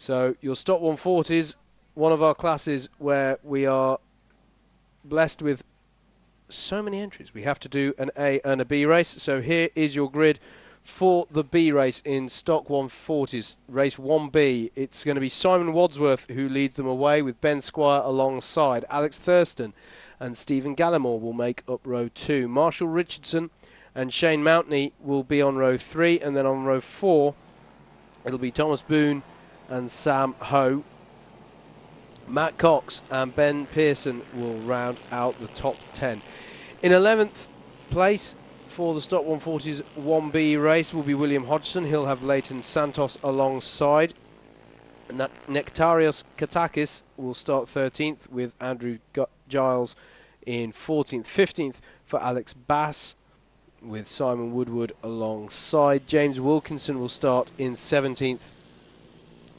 So your stock 140s, one of our classes where we are blessed with so many entries. We have to do an A and a B race. So here is your grid for the B race in stock 140s. Race 1B, it's going to be Simon Wadsworth who leads them away with Ben Squire alongside. Alex Thurston and Stephen Gallimore will make up row 2. Marshall Richardson and Shane Mountney will be on row 3, and then on row 4 it'll be Thomas Boone and Sam Ho. Matt Cox and Ben Pearson will round out the top 10. In 11th place for the Stock 140s 1B race will be William Hodgson. He'll have Leighton Santos alongside. Nectarios Katakis will start 13th with Andrew Giles in 14th. 15th for Alex Bass with Simon Woodward alongside. James Wilkinson will start in 17th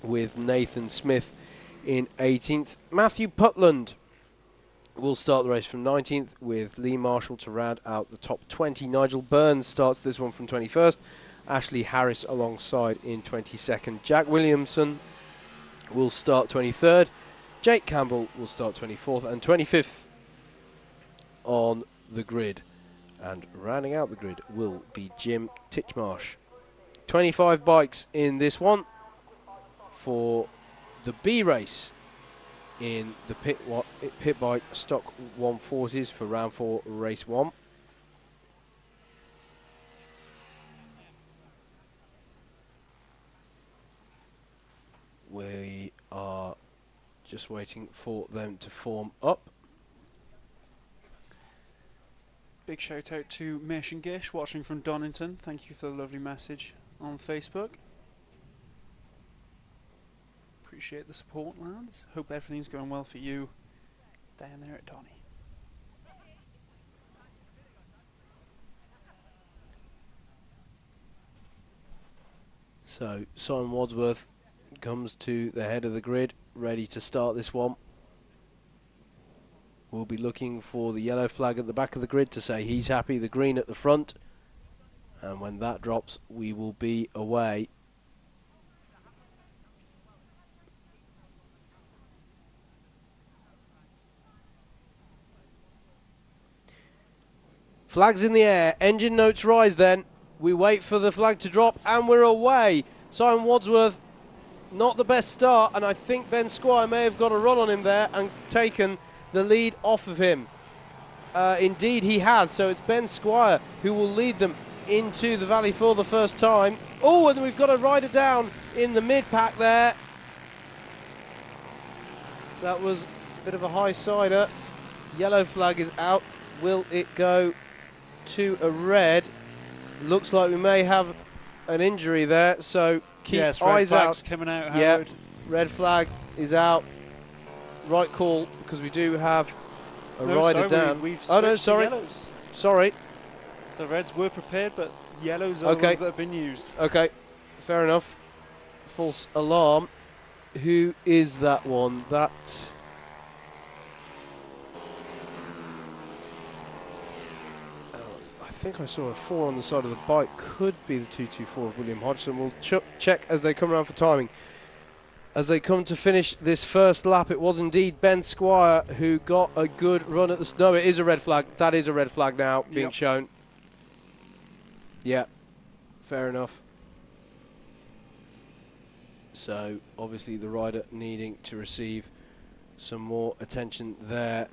with Nathan Smith in 18th. Matthew Putland will start the race from 19th with Lee Marshall to round out the top 20. Nigel Burns starts this one from 21st. Ashley Harris alongside in 22nd. Jack Williamson will start 23rd. Jake Campbell will start 24th and 25th on the grid. And rounding out the grid will be Jim Titchmarsh. 25 bikes in this one for the B race in the pit bike stock 140s for round 4 race 1. We are just waiting for them to form up. Big shout out to Mish and Gish watching from Donington. Thank you for the lovely message on Facebook. Appreciate the support, lads. Hope everything's going well for you down there at Donny. So Simon Wadsworth comes to the head of the grid, ready to start this one. We'll be looking for the yellow flag at the back of the grid to say he's happy, the green at the front. And when that drops, we will be away. Flags in the air, engine notes rise then. We wait for the flag to drop and we're away. Simon Wadsworth, not the best start, and I think Ben Squire may have got a run on him there and taken the lead off of him. Indeed he has, so it's Ben Squire who will lead them into the valley for the first time. Oh, and we've got a rider down in the mid-pack there. That was a bit of a high-sider. Yellow flag is out. Will it go to a red? Looks like we may have an injury there, so keep eyes out. Coming out, yeah, red flag is out. Right call, because we do have a rider down. We've oh no, switched to sorry. yellows. Sorry. The reds were prepared, but yellows are the ones that have been used. Okay, fair enough. False alarm. Who is that one? That... I think I saw a 4 on the side of the bike. Could be the 224 of William Hodgson. We'll check as they come around for timing. As they come to finish this first lap, it was indeed Ben Squire who got a good run at the... No, it is a red flag. That is a red flag now being shown. Yeah, fair enough. So, obviously the rider needing to receive some more attention there.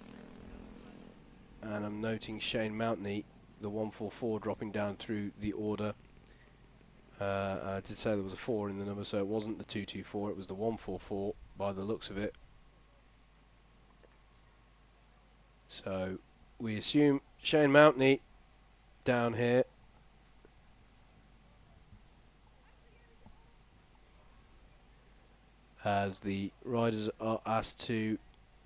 And I'm noting Shane Mountney, the 144, dropping down through the order. I did say there was a 4 in the number, so it wasn't the 224, it was the 144 by the looks of it. So we assume Shane Mountney down here. As the riders are asked to,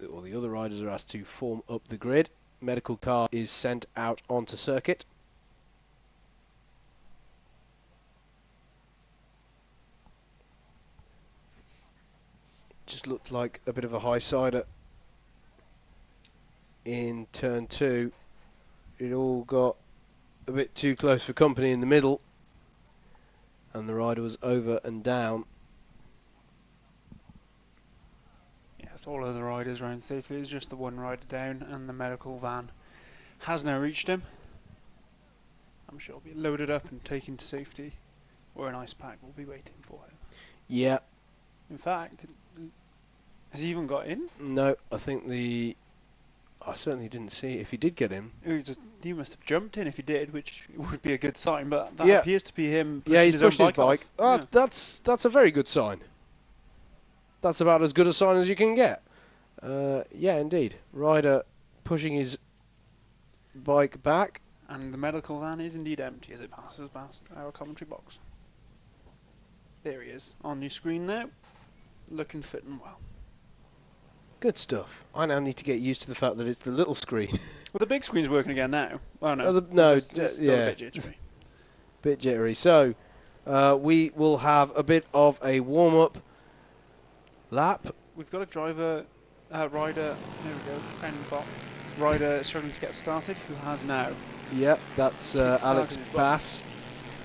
or the other riders are asked to form up the grid. Medical car is sent out onto circuit. Just looked like a bit of a high-sider in turn 2. It all got a bit too close for company in the middle, and the rider was over and down. Yes, all of the riders around safely. It's just the one rider down, and the medical van has now reached him. I'm sure he'll be loaded up and taken to safety, where an ice pack will be waiting for him. Yeah. In fact, has he even got in? No, I think I certainly didn't see if he did get in. He must have jumped in if he did, which would be a good sign, but that appears to be him pushing he's his pushing own his bike bike. off. That's a very good sign. That's about as good a sign as you can get. Yeah, indeed. Rider pushing his bike back. And the medical van is indeed empty as it passes past our commentary box. There he is, on your screen now, looking fit and well. Good stuff. I now need to get used to the fact that it's the little screen. Well, the big screen's working again now. Oh no, it's still a bit jittery. Bit jittery. So, we will have a bit of a warm-up lap. We've got a driver, rider, there we go, down the bottom. Rider struggling to get started, who has now. Yep, that's Alex Kick-started Bass.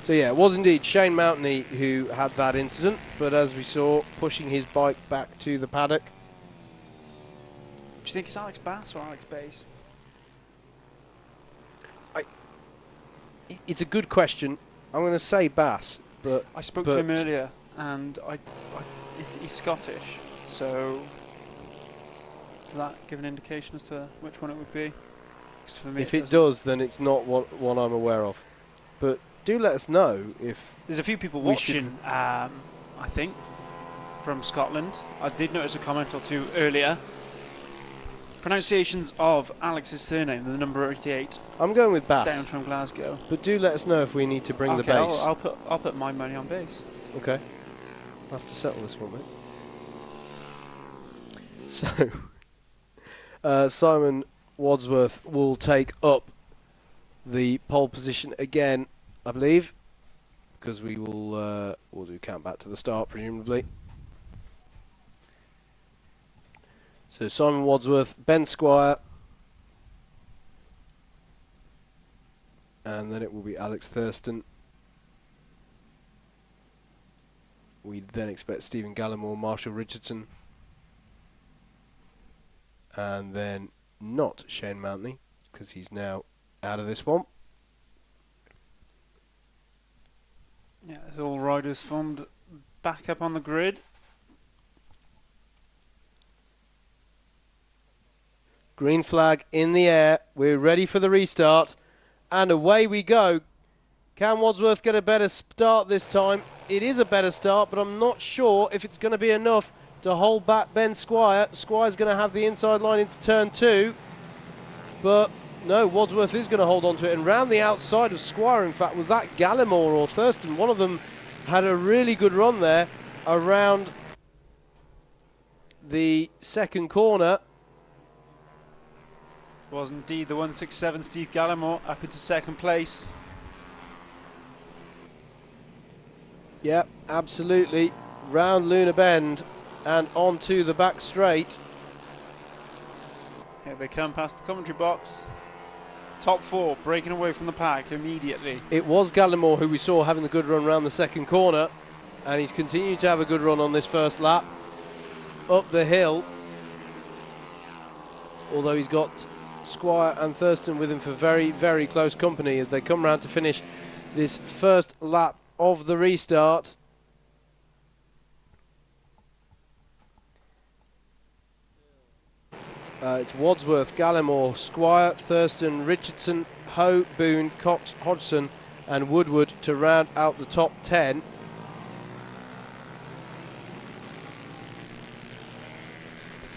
So yeah, it was indeed Shane Mountney who had that incident, but as we saw, pushing his bike back to the paddock. Do you think it's Alex Bass or Alex Bays? It's a good question. I'm going to say Bass, but I spoke to him earlier, and he's Scottish, so does that give an indication as to which one it would be? 'Cause for me if it does, then it's not one I'm aware of. But do let us know if... There's a few people watching, I think, from Scotland. I did notice a comment or two earlier. Pronunciations of Alex's surname, the number 88. I'm going with Bass. Down from Glasgow. But do let us know if we need to bring the bass. I'll put my money on bass. Okay. I'll have to settle this one, mate. So, Simon Wadsworth will take up the pole position again, I believe, because we'll do count back to the start, presumably. So Simon Wadsworth, Ben Squire, and then it will be Alex Thurston. We then expect Stephen Gallimore, Marshall Richardson, and then not Shane Mountney, because he's now out of this one. Yeah, there's all riders formed back up on the grid. Green flag in the air. We're ready for the restart. And away we go. Can Wadsworth get a better start this time? It is a better start, but I'm not sure if it's going to be enough to hold back Ben Squire. Squire's going to have the inside line into turn 2. But no, Wadsworth is going to hold on to it. And round the outside of Squire, in fact, was that Gallimore or Thurston? One of them had a really good run there around the second corner. Was indeed the 167 Steve Gallimore up into second place. Yep, absolutely. Round Luna Bend and onto the back straight. Here they come past the commentary box. Top 4 breaking away from the pack immediately. It was Gallimore who we saw having the good run round the second corner, and he's continued to have a good run on this first lap up the hill, although he's got Squire and Thurston with him for very, very close company as they come round to finish this first lap of the restart. It's Wadsworth, Gallimore, Squire, Thurston, Richardson, Ho, Boone, Cox, Hodgson and Woodward to round out the top 10.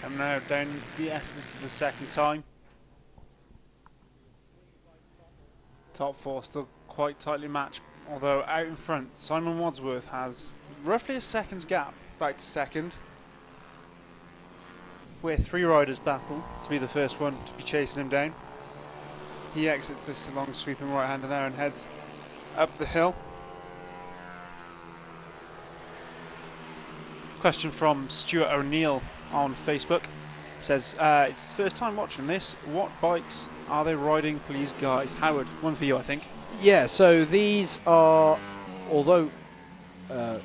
Come now down into the S's for the second time. Top 4 still quite tightly matched, although out in front Simon Wadsworth has roughly a second's gap back to second, where 3 riders battle to be the first one to be chasing him down. He exits this long sweeping right-hander now and heads up the hill. Question from Stuart O'Neill on Facebook. Says, it's his first time watching this. What bikes are they riding, please, guys? Howard, one for you, I think. Yeah, so these are, although the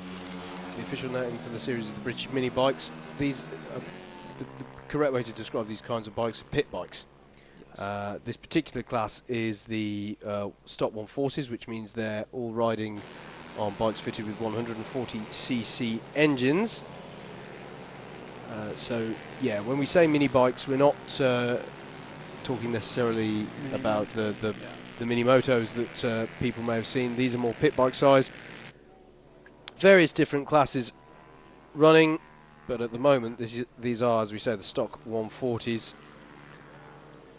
official name for the series is the British Mini Bikes, these are the correct way to describe these kinds of bikes are pit bikes. Yes. This particular class is the stock 140s, which means they're all riding on bikes fitted with 140cc engines. So, yeah, when we say mini bikes, we're not talking necessarily about the mini motos that people may have seen. These are more pit bike size. Various different classes running, but at the moment these are, as we say, the stock 140s.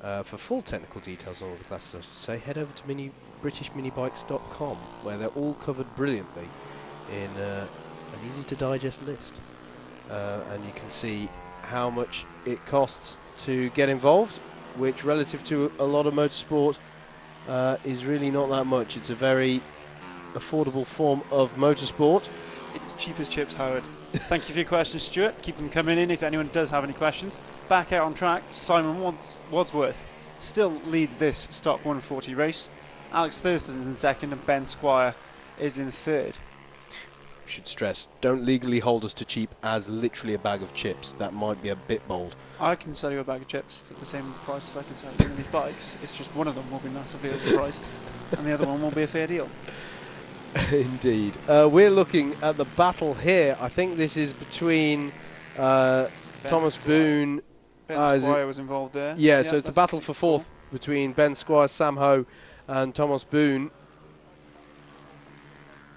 For full technical details on all the classes, I should say, head over to BritishMinibikes.com, where they're all covered brilliantly in an easy-to-digest list. And you can see how much it costs to get involved, which relative to a lot of motorsport is really not that much. It's a very affordable form of motorsport. It's cheap as chips, Howard. Thank you for your questions, Stuart. Keep them coming in if anyone does have any questions. Back out on track, Simon Wadsworth still leads this stock 140 race. Alex Thurston is in second and Ben Squire is in third. Should stress, don't legally hold us to cheap as literally a bag of chips. That might be a bit bold. I can sell you a bag of chips for the same price as I can sell you one of these bikes. It's just one of them will be massively overpriced and the other one will be a fair deal. Indeed. We're looking at the battle here. I think this is between Thomas Boone. Ben Squire was involved there. Yeah, so it's the battle for fourth between Ben Squire, Sam Ho and Thomas Boone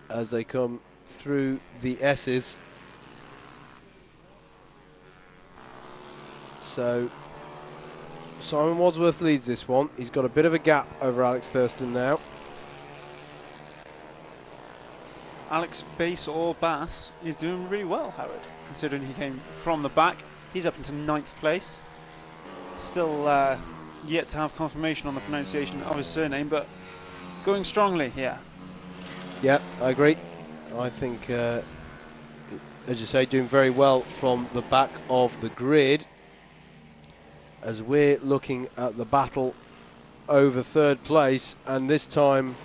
as they come through the S's. So Simon Wadsworth leads this one. He's got a bit of a gap over Alex Thurston now. Alex Bass or Bass is doing really well, Howard, considering he came from the back. He's up into 9th place. Still yet to have confirmation on the pronunciation of his surname, but going strongly here. Yeah, I agree. I think, as you say, doing very well from the back of the grid. As we're looking at the battle over 3rd place, and this time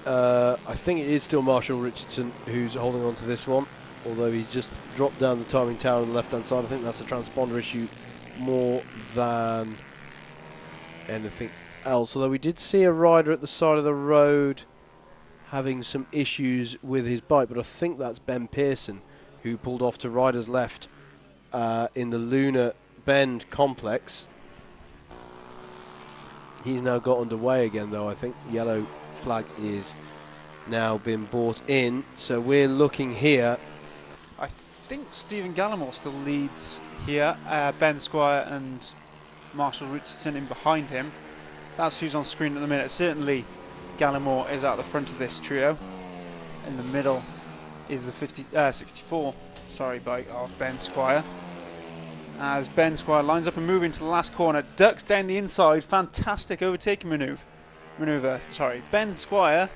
I think it is still Marshall Richardson who's holding on to this one, although he's just dropped down the timing tower on the left-hand side. I think that's a transponder issue more than anything else, although we did see a rider at the side of the road having some issues with his bike, but I think that's Ben Pearson, who pulled off to rider's left in the Lunar Bend complex. He's now got underway again, though. I think yellow flag is now been brought in, so we're looking here. I think Stephen Gallimore still leads here. Ben Squire and Marshall Richardson in behind him. That's who's on screen at the minute. Certainly Gallimore is at the front of this trio. In the middle is the 64 bike of Ben Squire. As Ben Squire lines up and moves into the last corner, ducks down the inside, fantastic overtaking maneuver. Ben Squire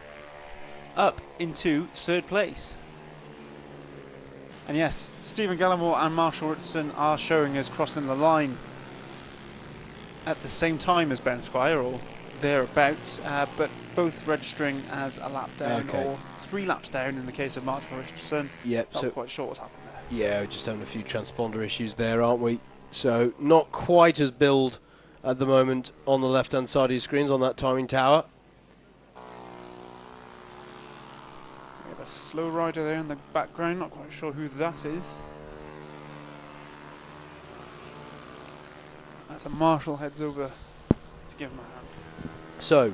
up into 3rd place. And yes, Stephen Gallimore and Marshall Richardson are showing us crossing the line at the same time as Ben Squire, or thereabouts, but both registering as a lap down, or 3 laps down in the case of Marshall Richardson. Yep, Not quite sure what's happened there. Yeah, we're just having a few transponder issues there, aren't we? So not quite as billed at the moment on the left-hand side of your screens on that timing tower. We have a slow rider there in the background, not quite sure who that is. As a Marshall heads over to give him a hand. So,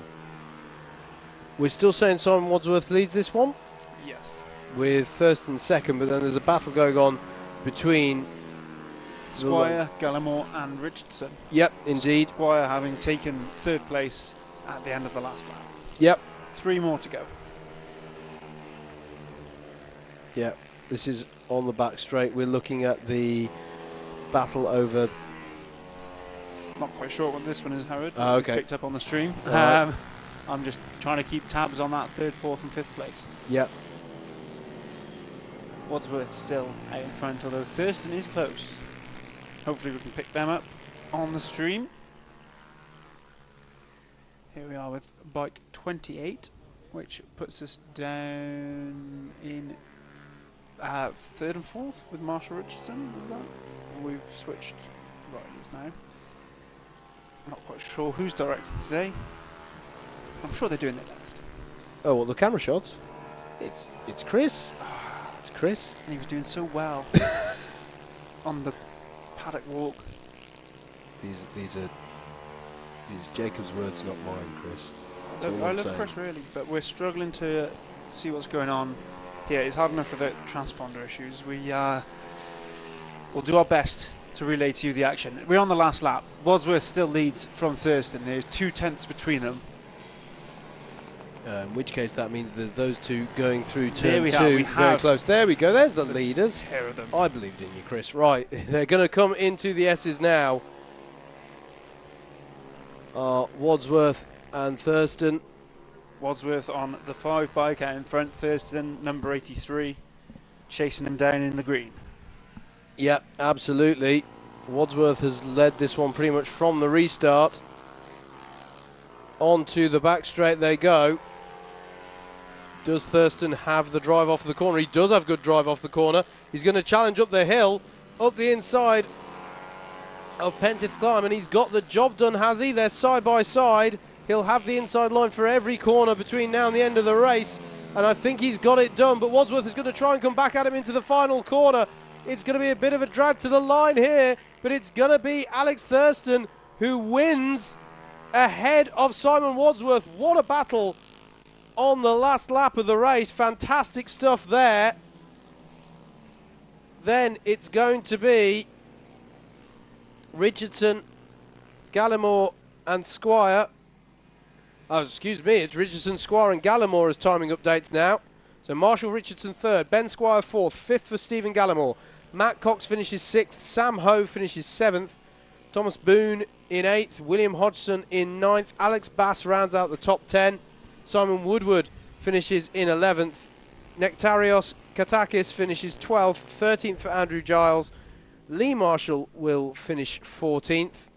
we're still saying Simon Wadsworth leads this one? Yes. With Thurston second, but then there's a battle going on between Squire, Gallimore and Richardson. Yep, indeed. Squire having taken 3rd place at the end of the last lap. Yep. 3 more to go. Yep, this is on the back straight. We're looking at the battle over... Not quite sure what this one is, Howard. Okay. Picked up on the stream. Right. I'm just trying to keep tabs on that 3rd, 4th and 5th place. Yep. Wadsworth still out in front, although Thurston is close. Hopefully we can pick them up on the stream. Here we are with bike 28, which puts us down in Third and fourth with Marshall Richardson, is that? We've switched riders now. I'm not quite sure who's directing today. I'm sure they're doing their best. Oh, well, the camera shots. It's Chris. It's Chris. And he was doing so well on the paddock walk. These are Jacob's words, not mine, Chris. I love Chris really, but we're struggling to see what's going on here. It's hard enough with the transponder issues. We'll do our best to relay to you the action. We're on the last lap. Wadsworth still leads from Thurston. There's 2/10 between them. In which case that means there's those two going through There turn we two. have- we Very have close. There we go. There's the leaders. Pair of them. I believed in you, Chris. Right. They're going to come into the S's now. Wadsworth and Thurston. Wadsworth on the 5 bike out in front. Thurston, number 83, chasing him down in the green. Yep, absolutely. Wadsworth has led this one pretty much from the restart. Onto the back straight they go. Does Thurston have the drive off the corner? He does have good drive off the corner. He's going to challenge up the hill, up the inside of Pentith's Climb, and he's got the job done, has he? They're side by side. He'll have the inside line for every corner between now and the end of the race, and I think he's got it done, but Wadsworth is going to try and come back at him into the final corner. It's going to be a bit of a drag to the line here, but it's going to be Alex Thurston who wins ahead of Simon Wadsworth. What a battle on the last lap of the race. Fantastic stuff there. Then it's going to be Richardson, Gallimore and Squire. Oh, excuse me, it's Richardson, Squire and Gallimore as timing updates now. So Marshall Richardson third, Ben Squire fourth, fifth for Stephen Gallimore. Matt Cox finishes sixth, Sam Ho finishes seventh, Thomas Boone in eighth, William Hodgson in ninth, Alex Bass rounds out the top 10. Simon Woodward finishes in 11th. Nectarios Katakis finishes 12th. 13th for Andrew Giles. Lee Marshall will finish 14th.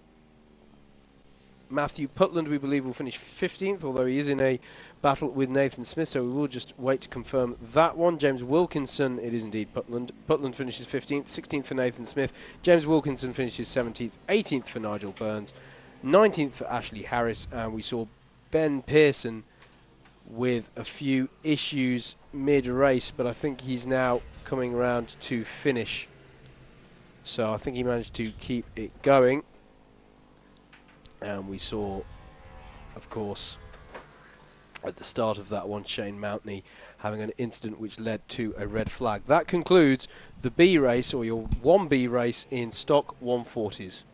Matthew Putland, we believe, will finish 15th, although he is in a battle with Nathan Smith, so we will just wait to confirm that one. James Wilkinson, it is indeed Putland. Putland finishes 15th. 16th for Nathan Smith. James Wilkinson finishes 17th. 18th for Nigel Burns. 19th for Ashley Harris. And we saw Ben Pearson with a few issues mid-race, but I think he's now coming around to finish. So I think he managed to keep it going. And we saw, of course, at the start of that one, Shane Mountney having an incident which led to a red flag. That concludes the B race, or your 1B race in stock 140s.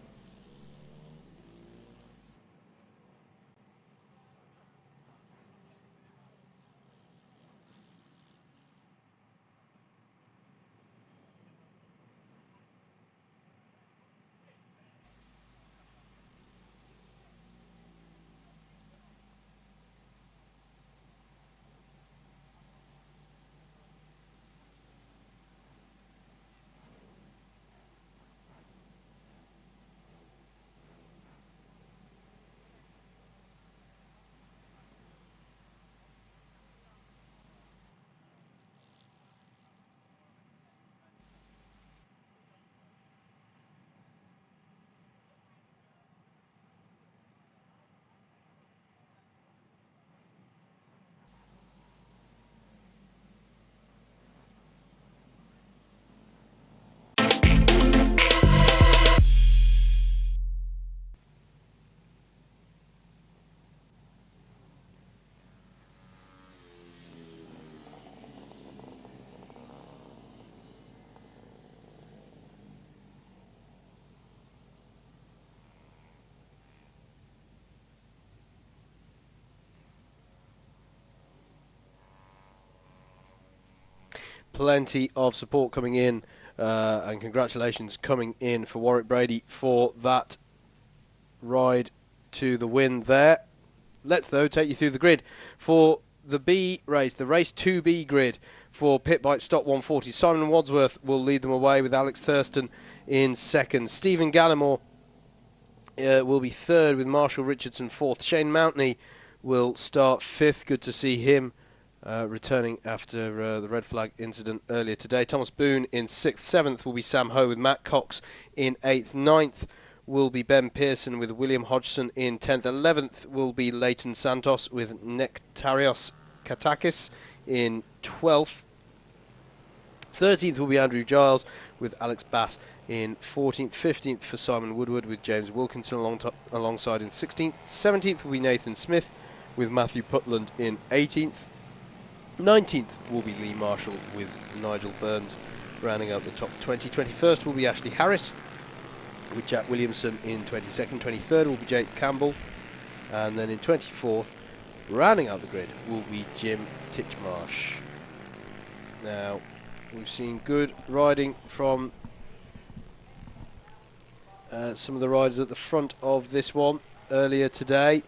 Plenty of support coming in, and congratulations coming in for Warwick Brady for that ride to the win there. Let's, though, take you through the grid for the B race, the race 2B grid for Pit Bike Stock 140. Simon Wadsworth will lead them away with Alex Thurston in second. Stephen Gallimore will be third with Marshall Richardson fourth. Shane Mountney will start fifth. Good to see him returning after the red flag incident earlier today. Thomas Boone in 6th. 7th will be Sam Ho with Matt Cox in 8th. 9th will be Ben Pearson with William Hodgson in 10th. 11th will be Leighton Santos with Nectarios Katakis in 12th. 13th will be Andrew Giles with Alex Bass in 14th. 15th for Simon Woodward with James Wilkinson alongside in 16th. 17th will be Nathan Smith with Matthew Putland in 18th. 19th will be Lee Marshall with Nigel Burns rounding out the top 20. 21st will be Ashley Harris with Jack Williamson in 22nd. 23rd will be Jake Campbell, and then in 24th, rounding out the grid, will be Jim Titchmarsh. Now, we've seen good riding from some of the riders at the front of this one earlier today.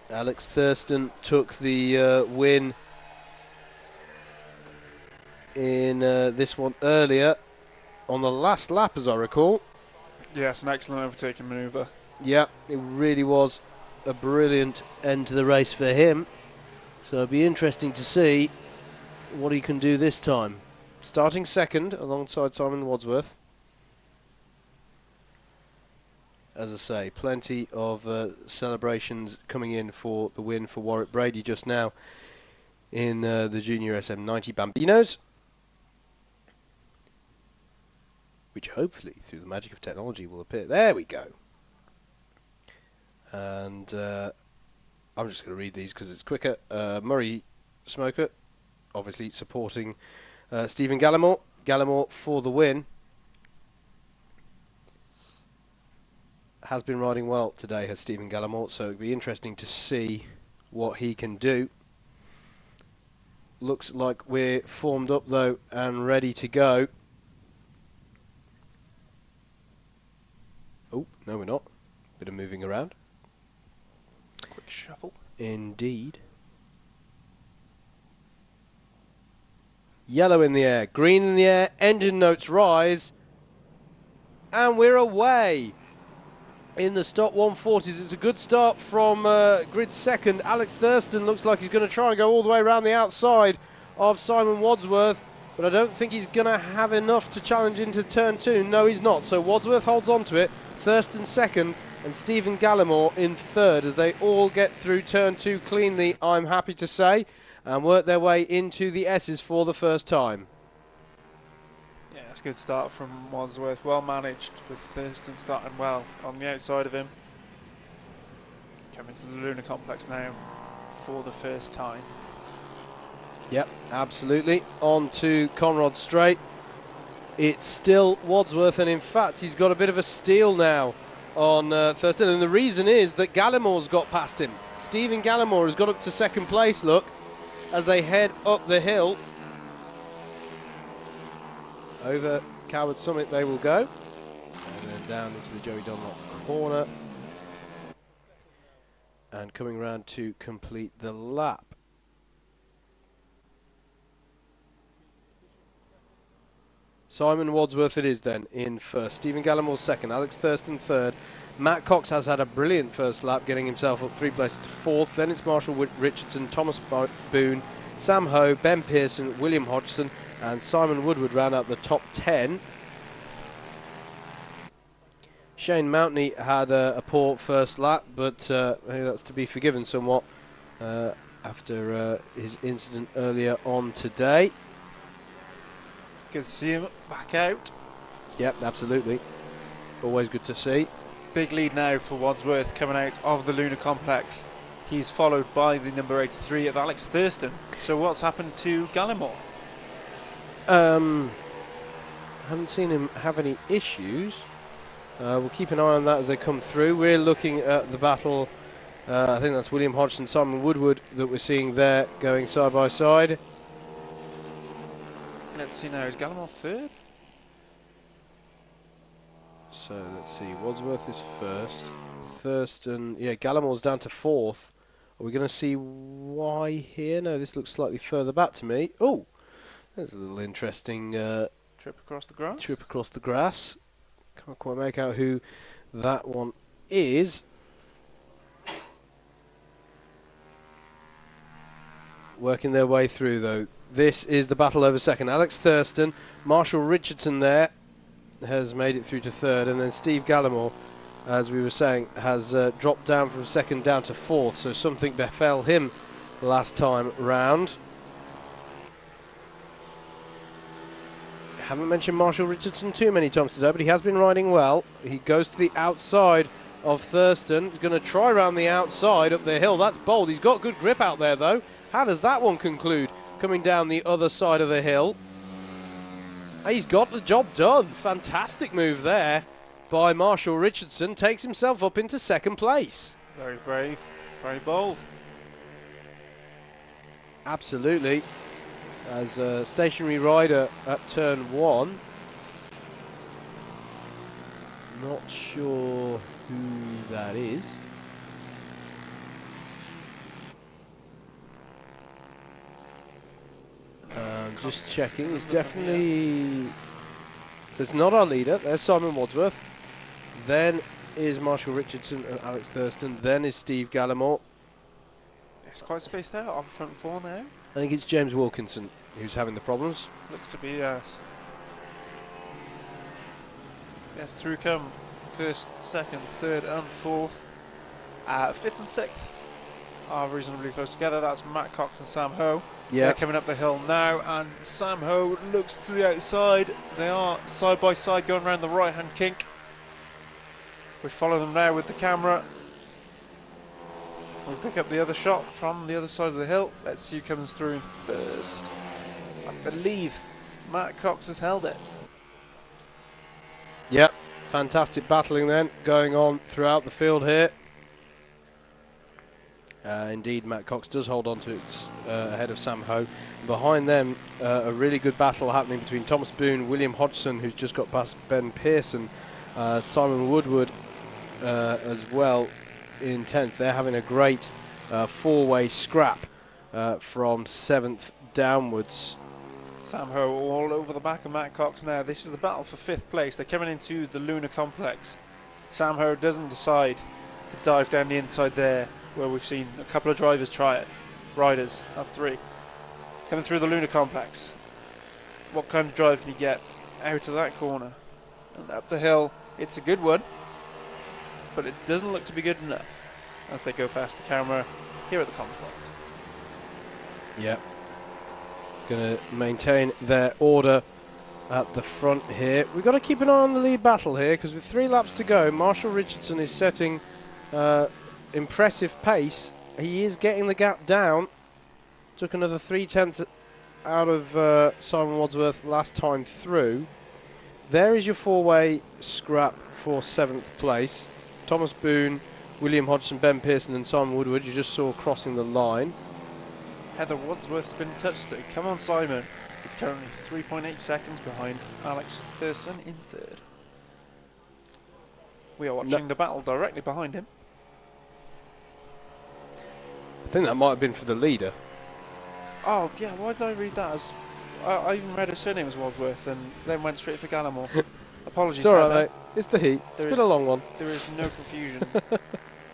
Alex Thurston took the win in this one earlier on the last lap, as I recall. Yes, an excellent overtaking manoeuvre. Yeah, it really was a brilliant end to the race for him. So it'll be interesting to see what he can do this time. Starting second alongside Simon Wadsworth. As I say, plenty of celebrations coming in for the win for Warwick Brady just now in the Junior SM90 Bambinos, which hopefully, through the magic of technology, will appear. There we go. And I'm just going to read these because it's quicker. Murray Smoker, obviously supporting Stephen Gallimore. Gallimore for the win. Has been riding well today, has Stephen Gallimore, so it'll be interesting to see what he can do. Looks like we're formed up, though, and ready to go. Oh, no, we're not. Bit of moving around. Quick shuffle. Indeed. Yellow in the air, green in the air, engine notes rise, and we're away. In the stock 140s, it's a good start from grid second. Alex Thurston looks like he's going to try and go all the way around the outside of Simon Wadsworth, but I don't think he's going to have enough to challenge into turn 2. No, he's not. So Wadsworth holds on to it. Thurston second, and Stephen Gallimore in third as they all get through turn 2 cleanly, I'm happy to say, and work their way into the S's for the first time. Yeah, it's a good start from Wadsworth. Well managed with Thurston starting well on the outside of him. Coming to the Lunar Complex now for the first time. Yep, absolutely. On to Conrod Straight. It's still Wadsworth, and in fact, he's got a bit of a steal now on Thurston. And the reason is that Gallimore's got past him. Stephen Gallimore has got up to second place, look, as they head up the hill. Over Coward Summit they will go. And then down into the Joey Dunlop corner. And coming round to complete the lap. Simon Wadsworth it is then in first. Stephen Gallimore second. Alex Thurston third. Matt Cox has had a brilliant first lap, getting himself up 3 places to fourth. Then it's Marshall Richardson, Thomas Boone, Sam Ho, Ben Pearson, William Hodgson, and Simon Woodward round out the top 10. Shane Mountney had a poor first lap, but maybe that's to be forgiven somewhat after his incident earlier on today. Good to see him back out. Yep, absolutely. Always good to see. Big lead now for Wadsworth coming out of the Lunar Complex. He's followed by the number 83 of Alex Thurston. So what's happened to Gallimore? Haven't seen him have any issues. We'll keep an eye on that as they come through. We're looking at the battle. I think that's William Hodgson, Simon Woodward that we're seeing there going side by side. Let's see now, is Gallimore third? So let's see, Wadsworth is first. Thurston, yeah, Gallimore's down to fourth. Are we going to see why here? No, this looks slightly further back to me. Oh, there's a little interesting Trip across the grass? trip across the grass. Can't quite make out who that one is. Working their way through, though. This is the battle over second. Alex Thurston, Marshall Richardson there has made it through to third, and then Steve Gallimore, as we were saying, has dropped down from second down to fourth, so something befell him last time round. Haven't mentioned Marshall Richardson too many times today, but he has been riding well. He goes to the outside of Thurston. He's going to try around the outside up the hill. That's bold. He's got good grip out there, though. How does that one conclude? Coming down the other side of the hill. He's got the job done. Fantastic move there by Marshall Richardson. Takes himself up into second place. Very brave, very bold. Absolutely. As a stationary rider at turn 1. Not sure who that is. Just checking. It's definitely... So it's not our leader. There's Simon Wadsworth. Then is Marshall Richardson and Alex Thurston. Then is Steve Gallimore. It's quite spaced out on front 4 now. I think it's James Wilkinson who's having the problems. Looks to be, yes. Yes, through come first, second, third and fourth. Fifth and sixth are reasonably close together. That's Matt Cox and Sam Ho. Yeah. They're coming up the hill now, and Sam Ho looks to the outside. They are side by side going around the right hand kink. We follow them now with the camera. We pick up the other shot from the other side of the hill. Let's see who comes through first. I believe Matt Cox has held it. Yep, fantastic battling then going on throughout the field here. Indeed, Matt Cox does hold on to it ahead of Sam Ho. Behind them, a really good battle happening between Thomas Boone, William Hodgson, who's just got past Ben Pearson, Simon Woodward as well in 10th. They're having a great four-way scrap from 7th downwards. Sam Ho all over the back of Matt Cox now. This is the battle for 5th place. They're coming into the Lunar Complex. Sam Ho doesn't decide to dive down the inside there, where we've seen a couple of drivers try it. Riders, that's 3. Coming through the Lunar Complex. What kind of drive can you get out of that corner? And up the hill, it's a good one, but it doesn't look to be good enough as they go past the camera here at the complex. Yep. Going to maintain their order at the front here. We've got to keep an eye on the lead battle here, because with 3 laps to go, Marshall Richardson is setting impressive pace. He is getting the gap down. Took another 3/10 out of Simon Wadsworth last time through. There is your 4-way scrap for 7th place. Thomas Boone, William Hodgson, Ben Pearson and Simon Woodward you just saw crossing the line. Heather Wadsworth has been in touch, so come on Simon. It's currently 3.8 seconds behind Alex Thurston in 3rd. We are watching the battle directly behind him. I think that might have been for the leader. Oh yeah, why did I read that as... I even read his surname as Wadsworth and then went straight for Gallimore. Apologies. It's alright, mate. It's the heat. It's been a long one. There is no confusion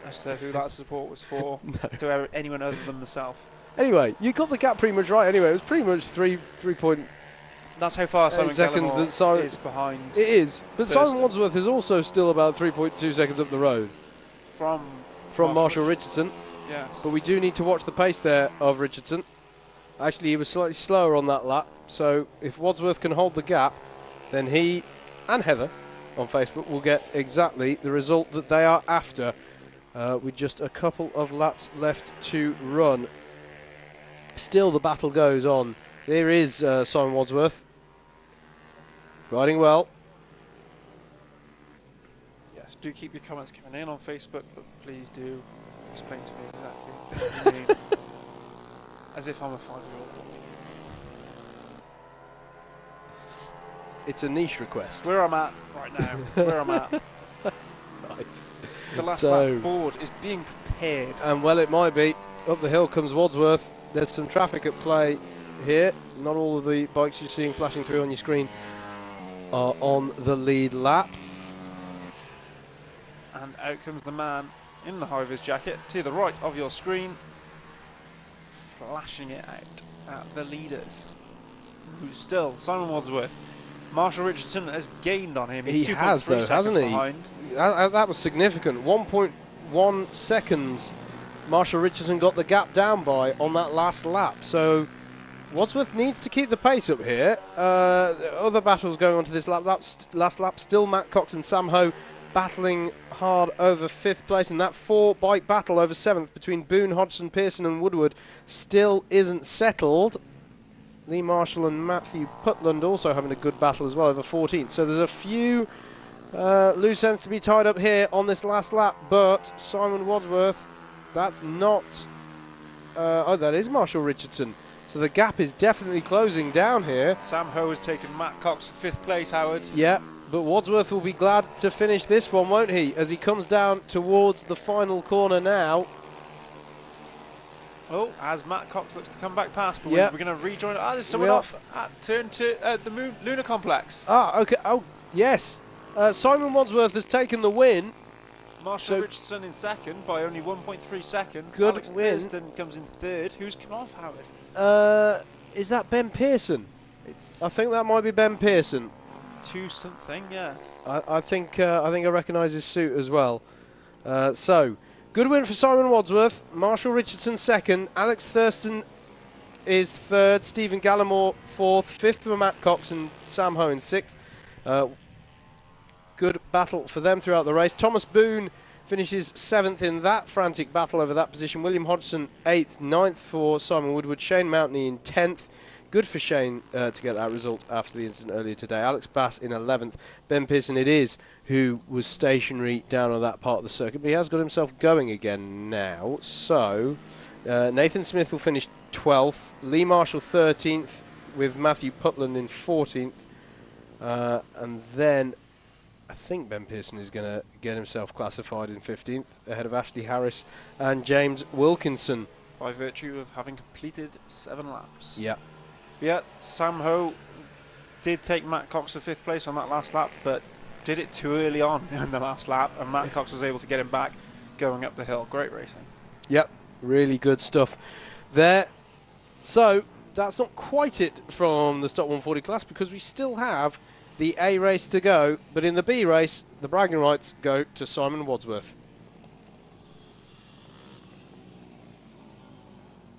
as to who that support was for to anyone other than myself. Anyway, you got the gap pretty much right anyway. It was pretty much 3 point... That's how far Simon seconds Gallimore that Simon is behind. It is. But Thurston. Simon Wadsworth is also still about 3.2 seconds up the road. From Marshall Richardson. Yes. But we do need to watch the pace there of Richardson. Actually, he was slightly slower on that lap. So if Wadsworth can hold the gap, then he and Heather on Facebook will get exactly the result that they are after, with just a couple of laps left to run. Still the battle goes on. There is Simon Wadsworth riding well. Yes, do keep your comments coming in on Facebook, but please do explain to me exactly what you mean. As if I'm a 5-year-old. It's a niche request. Where I'm at right now. Where I'm at. Right. The last lap board is being prepared. And well, it might be. Up the hill comes Wadsworth. There's some traffic at play here. Not all of the bikes you're seeing flashing through on your screen are on the lead lap. And out comes the man in the high-vis jacket to the right of your screen. flashing it out at the leaders. Who still, Simon Wadsworth. Marshall Richardson has gained on him. He's He has, though, hasn't he? Behind. That was significant. 1.1 seconds Marshall Richardson got the gap down by on that last lap. So Wadsworth needs to keep the pace up here. Other battles going on to this last lap. Still Matt Cox and Sam Ho battling hard over 5th place. And that 4-bike battle over 7th between Boone, Hodgson, Pearson and Woodward still isn't settled. Lee Marshall and Matthew Putland also having a good battle as well over 14th. So there's a few loose ends to be tied up here on this last lap. But Simon Wadsworth, that's not... that is Marshall Richardson. So the gap is definitely closing down here. Sam Ho has taken Matt Cox for 5th place, Howard. Yeah, but Wadsworth will be glad to finish this one, won't he? As he comes down towards the final corner now. Oh, as Matt Cox looks to come back past, but yep. we're going to rejoin. Ah, there's someone off at turn to the Lunar Complex. Ah, okay. Oh, yes. Simon Wadsworth has taken the win. Marshall Richardson in 2nd by only 1.3 seconds. Good Alex win. Thurston comes in 3rd. Who's come off, Howard? Is that Ben Pearson? I think that might be Ben Pearson. 2 something, yes. I think I recognise his suit as well. So. Good win for Simon Wadsworth. Marshall Richardson 2nd. Alex Thurston is 3rd. Stephen Gallimore 4th. 5th for Matt Cox and Sam Ho in 6th. Good battle for them throughout the race. Thomas Boone finishes 7th in that frantic battle over that position. William Hodgson 8th. 9th for Simon Woodward. Shane Mountney in 10th. Good for Shane to get that result after the incident earlier today. Alex Bass in 11th. Ben Pearson it is who was stationary down on that part of the circuit, but he has got himself going again now. So Nathan Smith will finish 12th. Lee Marshall 13th with Matthew Putland in 14th. And then I think Ben Pearson is going to get himself classified in 15th ahead of Ashley Harris and James Wilkinson. By virtue of having completed 7 laps. Yeah. Yeah, Sam Ho did take Matt Cox to 5th place on that last lap, but did it too early on in the last lap, and Matt Cox was able to get him back going up the hill. Great racing. Yep, really good stuff there. So that's not quite it from the Stock 140 class, because we still have the A race to go, but in the B race, the bragging rights go to Simon Wadsworth.